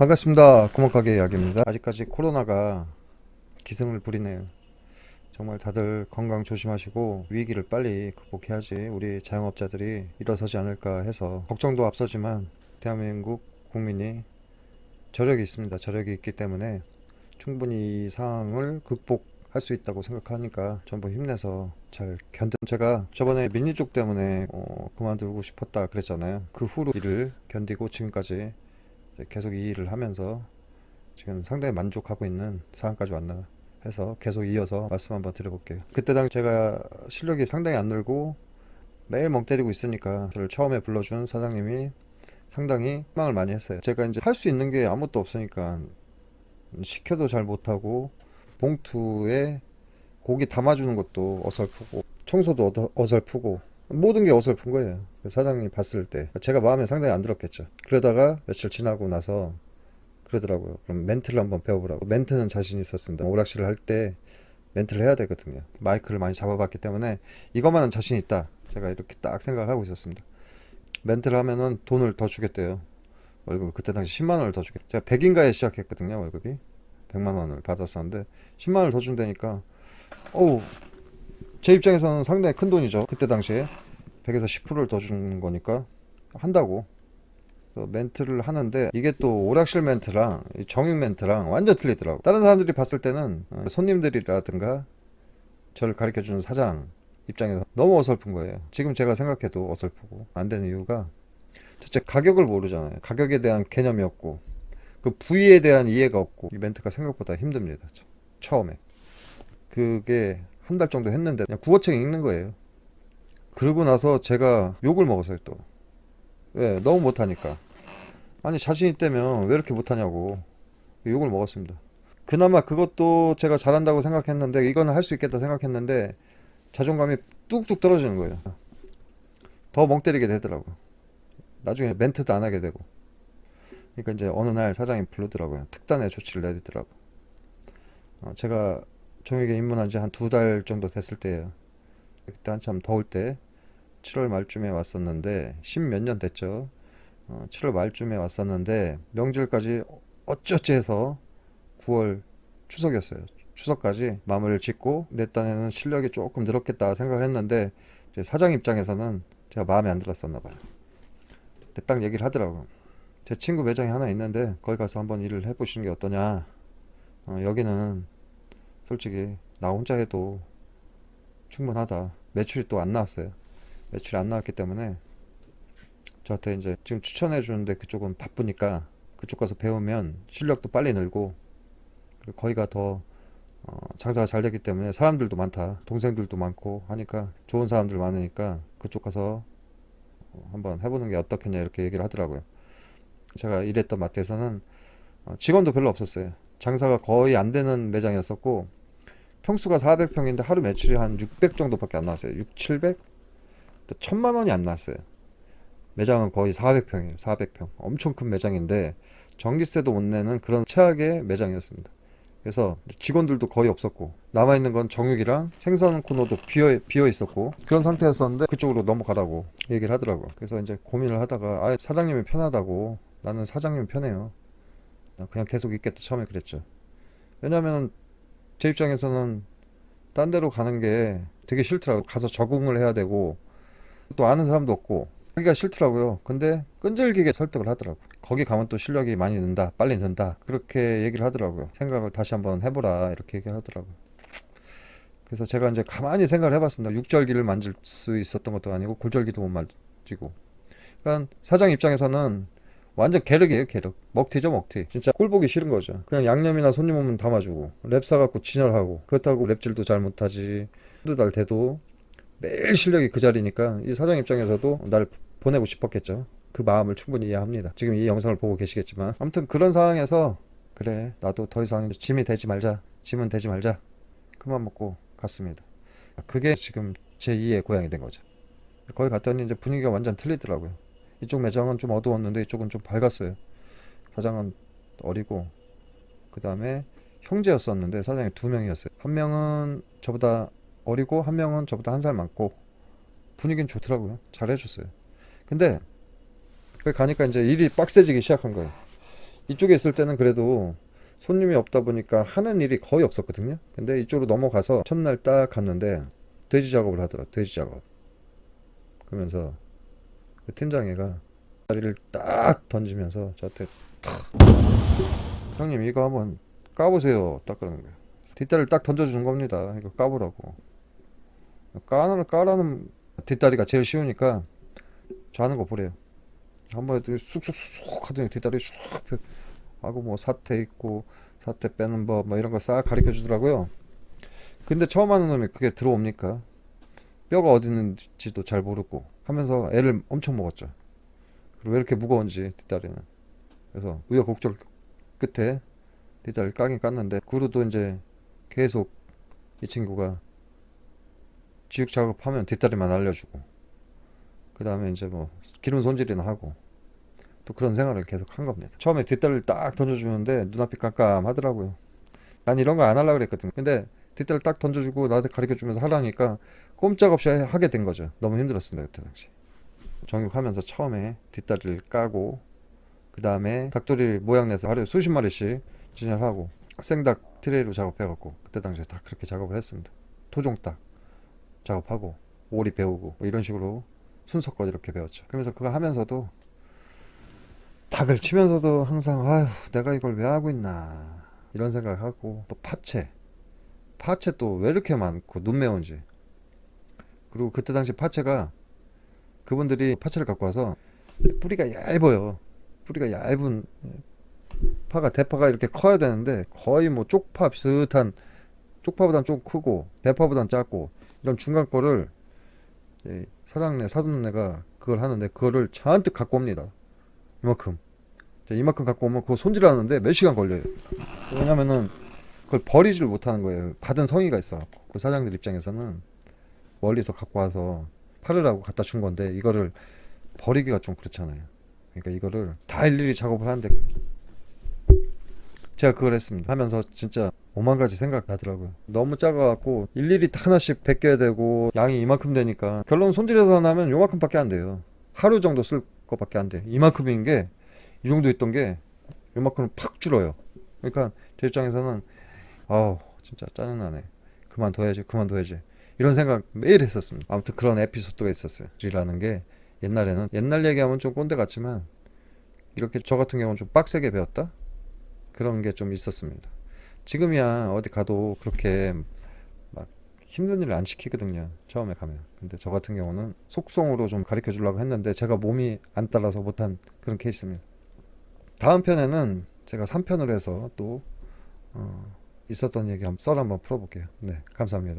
반갑습니다. 구멍가게 이야기입니다. 아직까지 코로나가 기승을 부리네요. 정말 다들 건강 조심하시고 위기를 빨리 극복해야지 우리 자영업자들이 일어서지 않을까 해서 걱정도 앞서지만 대한민국 국민이 저력이 있습니다. 저력이 있기 때문에 충분히 이 상황을 극복할 수 있다고 생각하니까 전부 힘내서 잘 견뎌. 제가 저번에 민니족 때문에 그만두고 싶었다 그랬잖아요. 그 후로 일을 견디고 지금까지 계속 이 일을 하면서 지금 상당히 만족하고 있는 상황까지 왔나 해서 계속 이어서 말씀 한번 드려볼게요. 그때 당시 제가 실력이 상당히 안 늘고 매일 멍 때리고 있으니까 저를 처음에 불러준 사장님이 상당히 희망을 많이 했어요. 제가 이제 할 수 있는 게 아무것도 없으니까 시켜도 잘 못하고 봉투에 고기 담아주는 것도 어설프고 청소도 어설프고 모든 게 어설픈 거예요. 그 사장님이 봤을 때 제가 마음에 상당히 안 들었겠죠. 그러다가 며칠 지나고 나서 그러더라고요. 그럼 멘트를 한번 배워보라고. 멘트는 자신 있었습니다. 오락실을 할 때 멘트를 해야 되거든요. 마이크를 많이 잡아봤기 때문에 이것만은 자신 있다. 제가 이렇게 딱 생각을 하고 있었습니다. 멘트를 하면은 돈을 더 주겠대요. 월급 그때 당시 10만 원을 더 주겠대요. 제가 100인가에 시작했거든요. 월급이 100만 원을 받았었는데 10만 원을 더 준다니까 어우, 제 입장에서는 상당히 큰 돈이죠. 그때 당시에 100에서 10%를 더 주는 거니까 한다고 멘트를 하는데 이게 또 오락실 멘트랑 정육 멘트랑 완전 틀리더라고. 다른 사람들이 봤을 때는 손님들이라든가 저를 가르쳐주는 사장 입장에서 너무 어설픈 거예요. 지금 제가 생각해도 어설프고 안 되는 이유가 도대체 가격을 모르잖아요. 가격에 대한 개념이 없고 그 부위에 대한 이해가 없고 이 멘트가 생각보다 힘듭니다. 처음에 그게 한 달 정도 했는데 그냥 국어책 읽는 거예요. 그러고 나서 제가 욕을 먹었어요. 또 왜? 너무 못하니까. 아니 자신 있다면 왜 이렇게 못하냐고 욕을 먹었습니다. 그나마 그것도 제가 잘한다고 생각했는데 이거는 할 수 있겠다 생각했는데 자존감이 뚝뚝 떨어지는 거예요. 더 멍 때리게 되더라고. 나중에 멘트도 안 하게 되고. 그러니까 이제 어느 날 사장이 부르더라고요. 특단의 조치를 내리더라고. 제가 종익에 입문한 지 한 2달 정도 됐을 때예요. 그때 한참 더울 때 7월 말쯤에 왔었는데 10 몇 년 됐죠. 7월 말쯤에 왔었는데 명절까지 어쩌지 해서 9월 추석이었어요. 추석까지 마무리를 짓고 내 딴에는 실력이 조금 늘었겠다 생각을 했는데 이제 사장 입장에서는 제가 마음에 안 들었었나 봐요. 근데 딱 얘기를 하더라고. 제 친구 매장이 하나 있는데 거기 가서 한번 일을 해보시는 게 어떠냐. 여기는 솔직히 나 혼자 해도 충분하다. 매출이 또 안 나왔어요. 매출이 안 나왔기 때문에 저한테 이제 지금 추천해 주는데 그쪽은 바쁘니까 그쪽 가서 배우면 실력도 빨리 늘고 거기가 더 장사가 잘 되기 때문에 사람들도 많다. 동생들도 많고 하니까 좋은 사람들 많으니까 그쪽 가서 한번 해보는 게 어떻겠냐 이렇게 얘기를 하더라고요. 제가 일했던 마트에서는 직원도 별로 없었어요. 장사가 거의 안 되는 매장이었었고 평수가 400평인데 하루 매출이 한 600 정도밖에 안 나왔어요. 6, 700? 1000만 원이 안 나왔어요. 매장은 거의 400평이에요. 400평. 엄청 큰 매장인데 전기세도 못 내는 그런 최악의 매장이었습니다. 그래서 직원들도 거의 없었고 남아있는 건 정육이랑 생선 코너도 비어 있었고 그런 상태였었는데 그쪽으로 넘어가라고 얘기를 하더라고요. 그래서 이제 고민을 하다가 사장님이 편하다고 나는 사장님이 편해요. 그냥 계속 있겠다 처음에 그랬죠. 왜냐면 제 입장에서는 딴 데로 가는 게 되게 싫더라고요. 가서 적응을 해야 되고 또 아는 사람도 없고 하기가 싫더라고요. 근데 끈질기게 설득을 하더라고요. 거기 가면 또 실력이 많이 는다, 빨리 는다. 그렇게 얘기를 하더라고요. 생각을 다시 한번 해보라. 이렇게 얘기하더라고요. 그래서 제가 이제 가만히 생각을 해봤습니다. 육절기를 만질 수 있었던 것도 아니고 골절기도 못 만지고. 그러니까 사장 입장에서는 완전 계륵이에요, 계륵. 먹튀죠, 먹튀. 진짜 꼴 보기 싫은 거죠. 그냥 양념이나 손님 오면 담아주고 랩 사갖고 진열하고 그렇다고 랩질도 잘 못하지. 한두 달 돼도 매일 실력이 그 자리니까 이 사장 입장에서도 날 보내고 싶었겠죠. 그 마음을 충분히 이해합니다. 지금 이 영상을 보고 계시겠지만 아무튼 그런 상황에서 그래 나도 더 이상 짐이 되지 말자. 짐은 되지 말자. 그만 먹고 갔습니다. 그게 지금 제2의 고향이 된 거죠. 거기 갔더니 이제 분위기가 완전 틀리더라고요. 이쪽 매장은 좀 어두웠는데 이쪽은 좀 밝았어요. 사장은 어리고 그 다음에 형제였었는데 사장이 2명이었어요. 한 명은 저보다 어리고 한 명은 저보다 한 살 많고 분위기는 좋더라고요. 잘해줬어요. 근데 거기 가니까 이제 일이 빡세지기 시작한 거예요. 이쪽에 있을 때는 그래도 손님이 없다 보니까 하는 일이 거의 없었거든요. 근데 이쪽으로 넘어가서 첫날 딱 갔는데 돼지 작업을 하더라. 돼지 작업. 그러면서 그 팀장애가 다리를 딱 던지면서 저한테 탁, 형님 이거 한번 까보세요. 딱 그러는 거예요. 뒷다리를 딱 던져주는 겁니다. 이거 까보라고. 까라는 뒷다리가 제일 쉬우니까 저 하는 거 보래요. 한번 했더니 쑥쑥쑥 하더니 뒷다리 쑥 하고 뭐 사태 있고 사태 빼는 법 뭐 이런 거 싹 가르쳐 주더라고요. 근데 처음 하는 놈이 그게 들어옵니까? 뼈가 어디 있는지도 잘 모르고 하면서 애를 엄청 먹었죠. 그리고 왜 이렇게 무거운지 뒷다리는. 그래서 우여곡절 끝에 뒷다리를 까긴 깠는데 그 후로도 이제 계속 이 친구가 지육 작업하면 뒷다리만 알려주고 그 다음에 이제 뭐 기름 손질이나 하고 또 그런 생활을 계속 한 겁니다. 처음에 뒷다리를 딱 던져주는데 눈앞이 깜깜하더라고요. 난 이런 거 안 하려고 그랬거든. 근데 뒷다리를 딱 던져주고 나한테 가르쳐주면서 하라니까 꼼짝없이 하게 된 거죠. 너무 힘들었습니다. 그때 당시. 정육하면서 처음에 뒷다리를 까고 그 다음에 닭도리 모양 내서 하루에 수십 마리씩 진열하고 생닭 트레이로 작업해갖고 그때 당시에 다 그렇게 작업을 했습니다. 토종닭 작업하고 오리 배우고 뭐 이런 식으로 순서껏 이렇게 배웠죠. 그러면서 그거 하면서도 닭을 치면서도 항상 아휴 내가 이걸 왜 하고 있나 이런 생각하고 또 파채 또 왜 이렇게 많고 눈 매운지. 그리고 그때 당시 파채가 그분들이 파채를 갖고 와서 뿌리가 얇아요. 뿌리가 얇은 파가 대파가 이렇게 커야 되는데 거의 뭐 쪽파 비슷한 쪽파보단 좀 크고 대파보단 작고 이런 중간 거를 사돈네가 그걸 하는데 그거를 잔뜩 갖고 옵니다. 이만큼. 이만큼 갖고 오면 그거 손질하는데 몇 시간 걸려요. 왜냐면은 그걸 버리지를 못하는 거예요. 받은 성의가 있어. 그 사장들 입장에서는 멀리서 갖고 와서 팔으라고 갖다 준 건데 이거를 버리기가 좀 그렇잖아요. 그러니까 이거를 다 일일이 작업을 하는데 제가 그걸 했습니다. 하면서 진짜 오만 가지 생각 나더라고요. 너무 작아갖고 일일이 하나씩 벗겨야 되고 양이 이만큼 되니까 결론 손질해서 나면 요만큼밖에 안 돼요. 하루 정도 쓸 것밖에 안 돼. 이만큼인 게 이 정도 있던 게 요만큼 팍 줄어요. 그러니까 제 입장에서는 아우 진짜 짜증나네. 그만둬야지 이런 생각 매일 했었습니다. 아무튼 그런 에피소드가 있었어요. 일이라는 게 옛날에는 옛날 얘기하면 좀 꼰대 같지만 이렇게 저 같은 경우는 좀 빡세게 배웠다 그런 게 좀 있었습니다. 지금이야 어디 가도 그렇게 막 힘든 일을 안 시키거든요. 처음에 가면. 근데 저 같은 경우는 속성으로 좀 가르쳐 주려고 했는데 제가 몸이 안 따라서 못한 그런 케이스입니다. 다음 편에는 제가 3편으로 해서 또 있었던 얘기 한번 썰 한번 풀어볼게요. 네, 감사합니다.